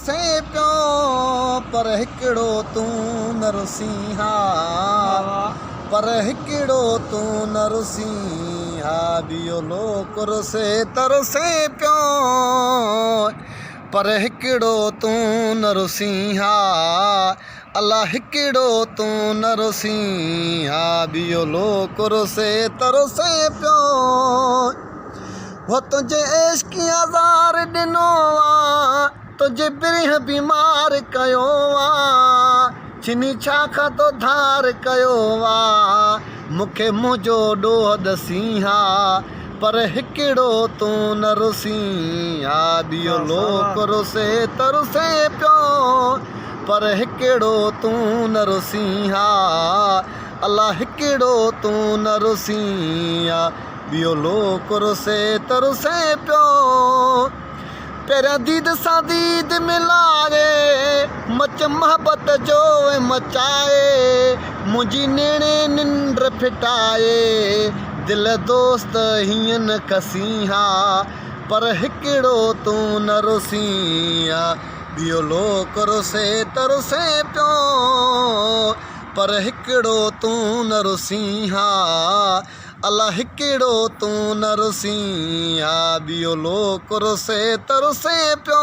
से पियो पर हिकिड़ो तूं न रुसीं पर हिकिड़ो तूं न रुसीं ॿियो लोक रुसे तरसे पियो पर हिकिड़ो तूं न रुसीं अल्लाह हिकिड़ो तूं न रुसीं ॿियो लोक रुसे तरसे पियो वो तुझे इश्क़ आज़ार ॾिनो तुझे बिरह बीमार कयो छिनी छाखा तो धार कयो मूंखे मुंहिंजो ॾोह दसीं पर हिकिड़ो तूं न रुसीं ॿियो लोक रुसे तरसे पियो पर हिकिड़ो तूं न रुसीं अल्लाह हिकिड़ो तूं न रुसीं ॿियो लोक रुसे तरसे पियो पहिरियां दीद सां दीद मिलाए मच मोहबत जो मचाए मुंहिंजी नेणे निंड फिटाए दिल दोस्त हीअं न कसीं पर हिकिड़ो तूं न रुसीं ॿियो लोक रुसे तरसे पियो पर हिकिड़ो तूं न रुसीं अल्लाह हिकिड़ो तूं न रुसीं ॿियो लोक रुसे तरसे पियो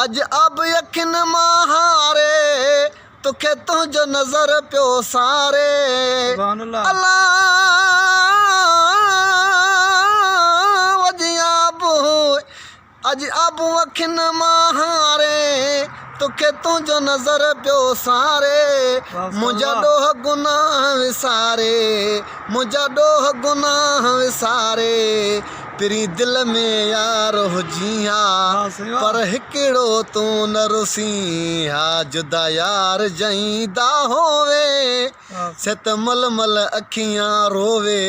अॼु अब अखियुनि मां हारे तोखे तुंहिंजो नज़र पियो सारे अल्लाह अॼु अब अखियुनि मां हारे तोखे तुंहिंजो नज़र पियो सारे मुंहिंजा ॾोह गुनाह विसारे मुंहिंजा ॾोह गुनाह विसारे पिरी दिल में यार हुजी पर हिकिड़ो तूं न रुसीं जुदा यार जईंदा होवे सत मल मल अखियां रोवे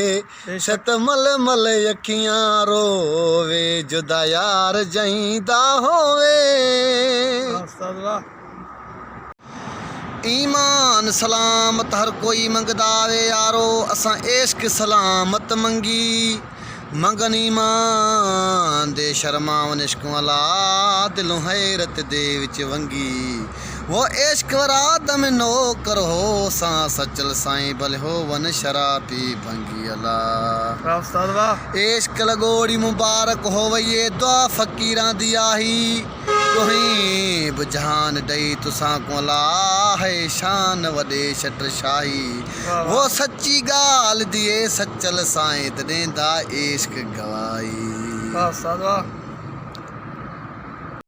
सत मल मल अखियां रोवे जुदा यार जईंदा होवे ईमान सलामत हर कोई मंगदा वे यारो असां इश्क सलामत मंगी मंगन ईमान दे शर्मावन इश्क वाला दिलों हैरत दे विच वंगी वो इश्क वरा दम नो कर हो सा सचल साईं भले हो वन शराबी भंगी अल्लाह इश्क लगोड़ी मुबारक हो वये दुआ फकीरां दी आही तुहीं बुझान दई तुसां को अला है शान वडे शटर शाही वो सच्ची गाल दिए सचल साईं देंदा इश्क गवाई।